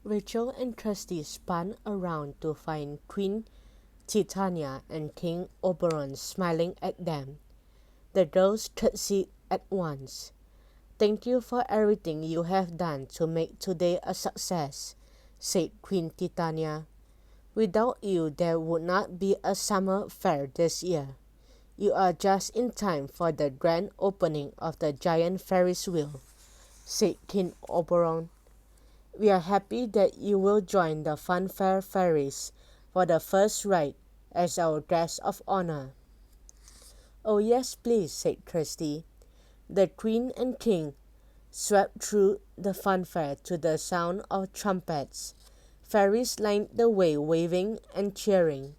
Rachel and Kirsty spun around to find Queen Titania and King Oberon smiling at them. The girls curtsied at once. "Thank you for everything you have done to make today a success," said Queen Titania. "Without you there would not be a summer fair this year. You are just in time for the grand opening of the giant Ferris wheel," said King Oberon. "We are happy that you will join the Funfair Fairies for the first ride as our guest of honor." "Oh yes, please," said Kirsty. The Queen and King swept through the funfair to the sound of trumpets. Fairies lined the way, waving and cheering.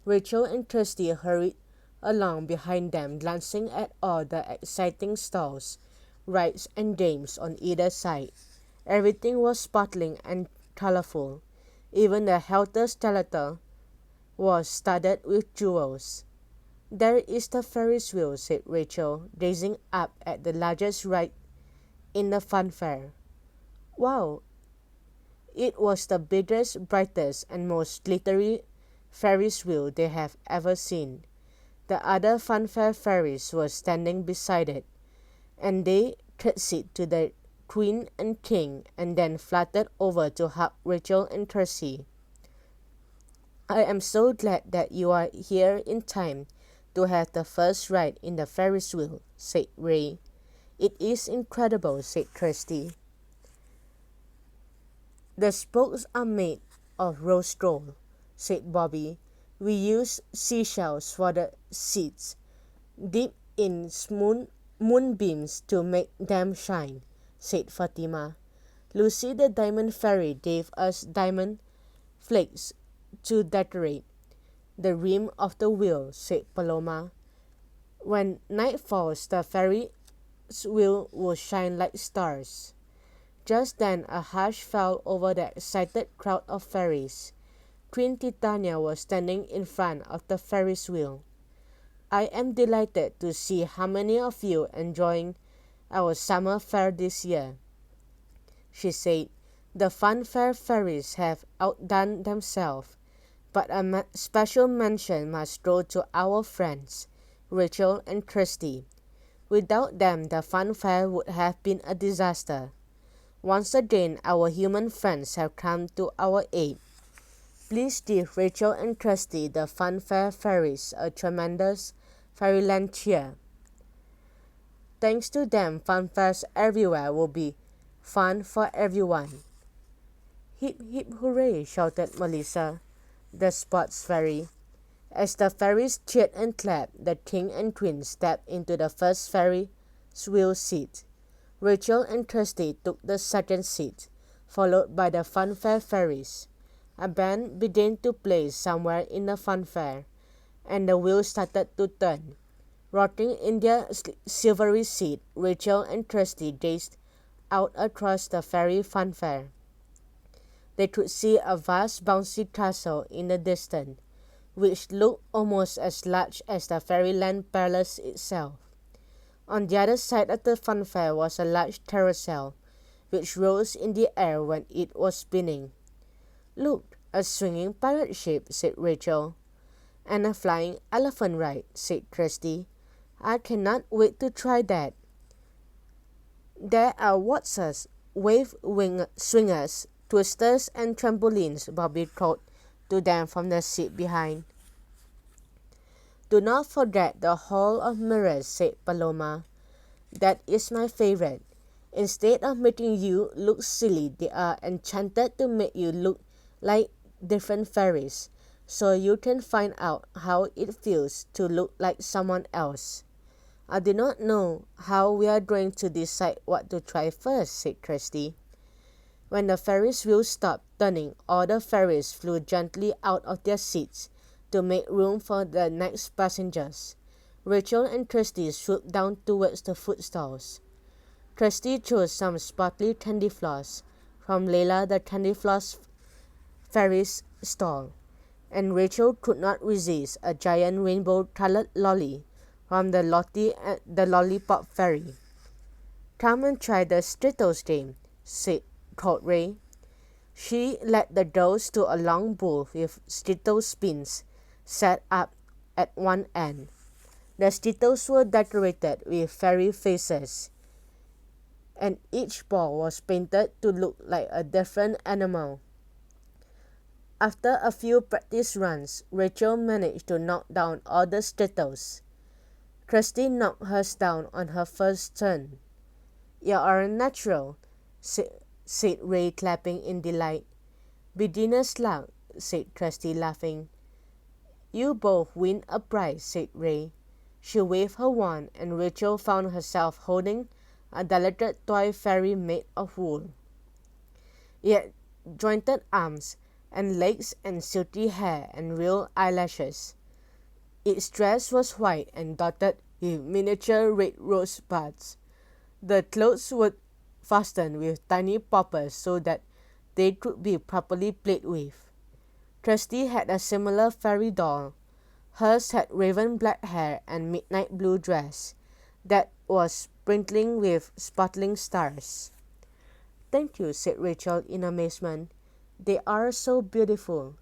Rachel and Kirsty hurried along behind them, glancing at all the exciting stalls, rides, and games on either side. Everything was sparkling and colorful. Even the helter-skelter was studded with jewels. "There is the Ferris wheel," said Rachel, gazing up at the largest ride in the funfair. Wow! It was the biggest, brightest, and most glittery Ferris wheel they have ever seen. The other Funfair fairies were standing beside it, and they curtsied to the Queen and King and then fluttered over to hug Rachel and Kirsty. "I am so glad that you are here in time to have the first ride in the Ferris wheel," said Ray. "It is incredible," said Kirsty. "The spokes are made of rose gold," said Bobbi. "We use seashells for the seats, dipped in moonbeams to make them shine," said Fatima. "Lucy the Diamond Fairy gave us diamond flakes to decorate the rim of the wheel," said Paloma. "When night falls, the Ferris wheel will shine like stars." Just then a hush fell over the excited crowd of fairies. Queen Titania was standing in front of the Ferris wheel. "I am delighted to see how many of you enjoying our summer fair this year," she said. "The Funfair fairies have outdone themselves, but a special mention must go to our friends, Rachel and Kirsty. Without them, the funfair would have been a disaster. Once again, our human friends have come to our aid. Please give Rachel and Kirsty, the Funfair fairies, a tremendous fairyland cheer. Thanks to them, funfairs everywhere will be fun for everyone." "Hip hip hooray," shouted Melissa, the sports fairy. As the fairies cheered and clapped, the king and queen stepped into the first Ferris wheel seat. Rachel and Kirsty took the second seat, followed by the Funfair fairies. A band began to play somewhere in the funfair, and the wheel started to turn. Rocking in their silvery seat, Rachel and Kirsty gazed out across the fairy funfair. They could see a vast bouncy castle in the distance, which looked almost as large as the Fairyland Palace itself. On the other side of the funfair was a large carousel, which rose in the air when it was spinning. "Look, a swinging pirate ship," said Rachel. "And a flying elephant ride," said Kirsty. "I cannot wait to try that." "There are waltzers, swingers, twisters, and trampolines," Bobbi called to them from the seat behind. "Do not forget the Hall of Mirrors," said Paloma. "That is my favorite. Instead of making you look silly, they are enchanted to make you look like different fairies, so you can find out how it feels to look like someone else." "I do not know how we are going to decide what to try first," said Kirsty. When the Ferris wheel stopped turning, all the fairies flew gently out of their seats to make room for the next passengers. Rachel and Kirsty swooped down towards the food stalls. Kirsty chose some sparkly candy floss from Layla the Candy Floss Fairy's stall, and Rachel could not resist a giant rainbow-colored lolly from the Lollipop Fairy. "Come and try the Skittles game," called Ray. She led the dolls to a long bowl with Skittles spins set up at one end. The Skittles were decorated with fairy faces, and each ball was painted to look like a different animal. After a few practice runs, Rachel managed to knock down all the Skittles. Krusty knocked hers down on her first turn. "You are a natural," said Ray, clapping in delight. "Beginner's luck," said Krusty, laughing. "You both win a prize," said Ray. She waved her wand, and Rachel found herself holding a delicate toy fairy made of wool. It had jointed arms and legs and silky hair and real eyelashes. Its dress was white and dotted with miniature red rosebuds. The clothes were fastened with tiny poppers so that they could be properly played with. Krusty had a similar fairy doll. Hers had raven black hair and midnight blue dress that was sprinkling with sparkling stars. "Thank you," said Rachel in amazement. "They are so beautiful.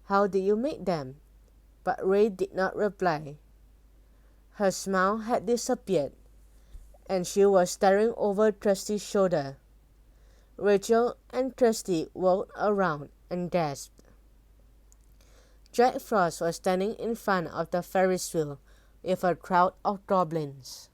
How did you make them?" But Ray did not reply. Her smile had disappeared, and she was staring over Krusty's shoulder. Rachel and Krusty walked around and gasped. Jack Frost was standing in front of the Ferris wheel with a crowd of goblins.